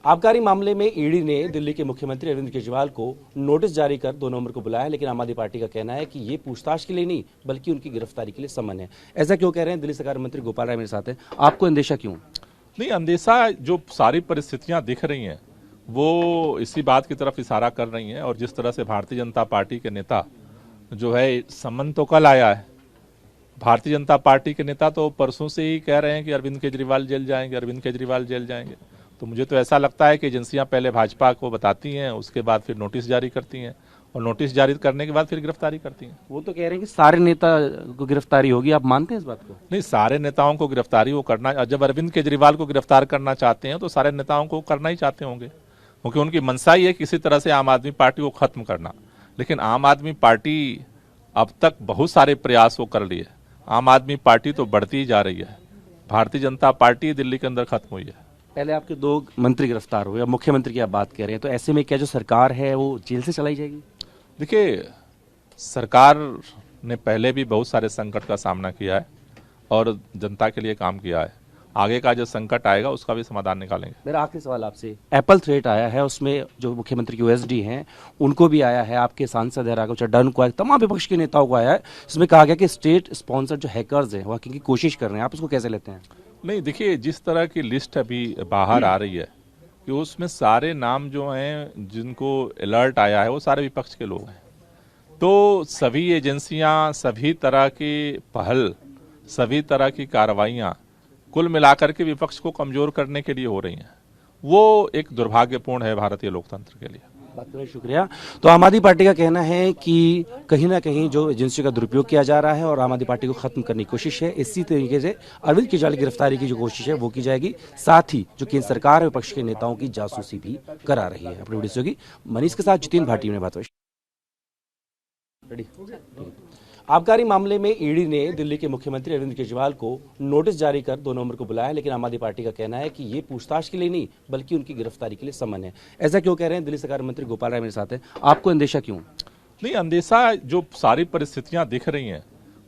आबकारी मामले में ईडी ने दिल्ली के मुख्यमंत्री अरविंद केजरीवाल को नोटिस जारी कर 2 नवंबर को बुलाया, लेकिन आम आदमी पार्टी का कहना है कि ये पूछताछ के लिए नहीं बल्कि उनकी गिरफ्तारी के लिए समन है। ऐसा क्यों कह रहे हैं? दिल्ली सरकार मंत्री गोपाल राय मेरे साथ हैं। आपको अंदेशा क्यों? नहीं, अंदेशा जो सारी परिस्थितियां दिख रही हैं वो इसी बात की तरफ इशारा कर रही हैं। और जिस तरह से भारतीय जनता पार्टी के नेता जो है, समन तो कल आया है। भारतीय जनता पार्टी के नेता तो परसों से ही कह रहे हैं कि अरविंद केजरीवाल जेल जाएंगे, अरविंद केजरीवाल जेल जाएंगे। तो मुझे तो ऐसा लगता है कि एजेंसियां पहले भाजपा को बताती हैं, उसके बाद फिर नोटिस जारी करती हैं और नोटिस जारी करने के बाद फिर गिरफ्तारी करती हैं। वो तो कह रहे हैं कि सारे नेता को गिरफ्तारी होगी। आप मानते हैं इस बात को? नहीं, सारे नेताओं को गिरफ्तारी वो करना, जब अरविंद केजरीवाल को गिरफ्तार करना चाहते हैं तो सारे नेताओं को करना ही चाहते होंगे, क्योंकि उनकी मंशा ही है किसी तरह से आम आदमी पार्टी को खत्म करना। लेकिन आम आदमी पार्टी अब तक बहुत सारे प्रयास वो कर लिए। आम आदमी पार्टी तो बढ़ती ही जा रही है। भारतीय जनता पार्टी दिल्ली के अंदर खत्म हुई है। पहले आपके 2 मंत्री गिरफ्तार हुए, अब मुख्यमंत्री की आप बात कर रहे हैं, तो ऐसे में क्या जो सरकार है वो जेल से चलाई जाएगी? देखिए, सरकार ने पहले भी बहुत सारे संकट का सामना किया है और जनता के लिए काम किया है। आगे का जो संकट आएगा उसका भी समाधान निकालेंगे। मेरा आखिरी सवाल आपसे, एप्पल थ्रेट आया है, उसमें जो मुख्यमंत्री के ओएसडी हैं उनको भी आया है, आपके सांसद है राघव चड्ढा उनको आया, तमाम विपक्ष के नेताओं को आया है। इसमें कहा गया कि स्टेट स्पॉन्सर जो हैकर्स हैं वो की कोशिश कर रहे हैं। आप इसको कैसे लेते हैं? नहीं, देखिए, जिस तरह की लिस्ट अभी बाहर आ रही है कि उसमें सारे नाम जो हैं जिनको अलर्ट आया है वो सारे विपक्ष के लोग हैं। तो सभी एजेंसियां, सभी तरह की पहल, सभी तरह की कार्रवाइयां कुल मिलाकर के विपक्ष को कमजोर करने के लिए हो रही हैं। वो एक दुर्भाग्यपूर्ण है भारतीय लोकतंत्र के लिए। बात करने शुक्रिया। तो आम आदमी पार्टी का कहना है कि कहीं ना कहीं जो एजेंसियों का दुरुपयोग किया जा रहा है और आम आदमी पार्टी को खत्म करने की कोशिश है। इसी तरीके से अरविंद केजरीवाल की गिरफ्तारी की जो कोशिश है वो की जाएगी। साथ ही जो केंद्र सरकार है विपक्ष के नेताओं की जासूसी भी करा रही है। अपनी वीडियो होगी मनीष के साथ जितेंद्र भाटी ने बात। आबकारी मामले में ईडी ने दिल्ली के मुख्यमंत्री अरविंद केजरीवाल को नोटिस जारी कर 2 नवंबर को बुलाया, लेकिन आम आदमी पार्टी का कहना है कि ये पूछताछ के लिए नहीं बल्कि उनकी गिरफ्तारी के लिए समन है। ऐसा क्यों कह रहे हैं? दिल्ली सरकार मंत्री गोपाल राय मेरे साथ हैं। आपको अंदेशा क्यों? नहीं, अंदेशा जो सारी परिस्थितियां दिख रही हैं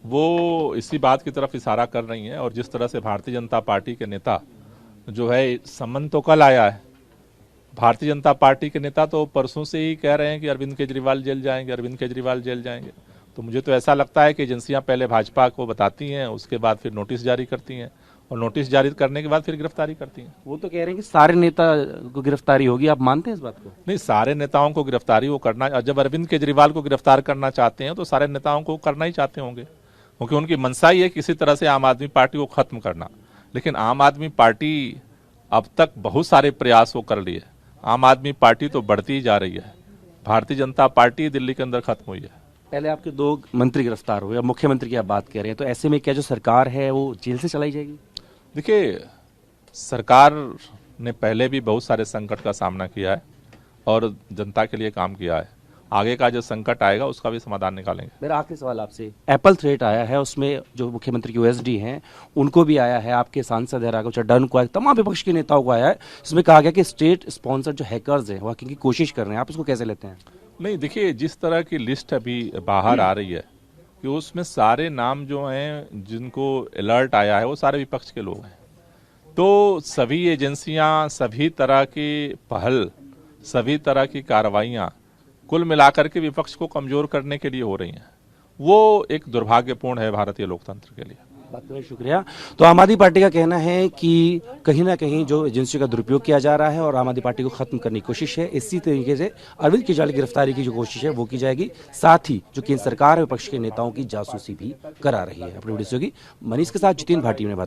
वो इसी बात की तरफ इशारा कर रही हैं। और जिस तरह से भारतीय जनता पार्टी के नेता जो है, समन तो कल आया है। भारतीय जनता पार्टी के नेता तो परसों से ही कह रहे हैं कि अरविंद केजरीवाल जेल जाएंगे, अरविंद केजरीवाल जेल जाएंगे। तो मुझे तो ऐसा लगता है कि एजेंसियां पहले भाजपा को बताती हैं, उसके बाद फिर नोटिस जारी करती हैं और नोटिस जारी करने के बाद फिर गिरफ्तारी करती हैं। वो तो कह रहे हैं कि सारे नेता को गिरफ्तारी होगी। आप मानते हैं इस बात को? नहीं, सारे नेताओं को गिरफ्तारी वो करना, जब अरविंद केजरीवाल को गिरफ्तार करना चाहते हैं तो सारे नेताओं को करना ही चाहते होंगे, क्योंकि उनकी मंशा ही है किसी तरह से आम आदमी पार्टी को खत्म करना। लेकिन आम आदमी पार्टी अब तक बहुत सारे प्रयास वो कर लिए। आम आदमी पार्टी तो बढ़ती ही जा रही है। भारतीय जनता पार्टी दिल्ली के अंदर खत्म हुई है। पहले आपके 2 मंत्री गिरफ्तार हुए, अब मुख्यमंत्री की आप बात कर रहे हैं, तो ऐसे में क्या जो सरकार है वो जेल से चलाई जाएगी? देखिए, सरकार ने पहले भी बहुत सारे संकट का सामना किया है और जनता के लिए काम किया है। आगे का जो संकट आएगा उसका भी समाधान निकालेंगे। मेरा आखिरी सवाल आपसे, एप्पल थ्रेट आया है, उसमें जो मुख्यमंत्री के ओएसडी हैं उनको भी आया है, आपके सांसद है राघव चड्ढा उनको आया, तमाम विपक्ष के नेताओं को आया है। इसमें कहा गया कि स्टेट स्पॉन्सर जो हैकर्स हैं वो की कोशिश कर रहे हैं। आप इसको कैसे लेते हैं? नहीं, देखिए, जिस तरह की लिस्ट अभी बाहर आ रही है कि उसमें सारे नाम जो हैं जिनको अलर्ट आया है वो सारे विपक्ष के लोग हैं। तो सभी एजेंसियां, सभी तरह की पहल, सभी तरह की कार्रवाइयां कुल मिलाकर के विपक्ष को कमजोर करने के लिए हो रही हैं। वो एक दुर्भाग्यपूर्ण है भारतीय लोकतंत्र के लिए। बात करने शुक्रिया। तो आम आदमी पार्टी का कहना है कि कहीं ना कहीं जो एजेंसियों का दुरुपयोग किया जा रहा है और आम आदमी पार्टी को खत्म करने की कोशिश है। इसी तरीके से अरविंद केजरीवाल की गिरफ्तारी की जो कोशिश है वो की जाएगी। साथ ही जो केंद्र सरकार है विपक्ष के नेताओं की जासूसी भी करा रही है। अपनी वीडियो होगी मनीष के साथ जितेंद्र भाटी ने बात।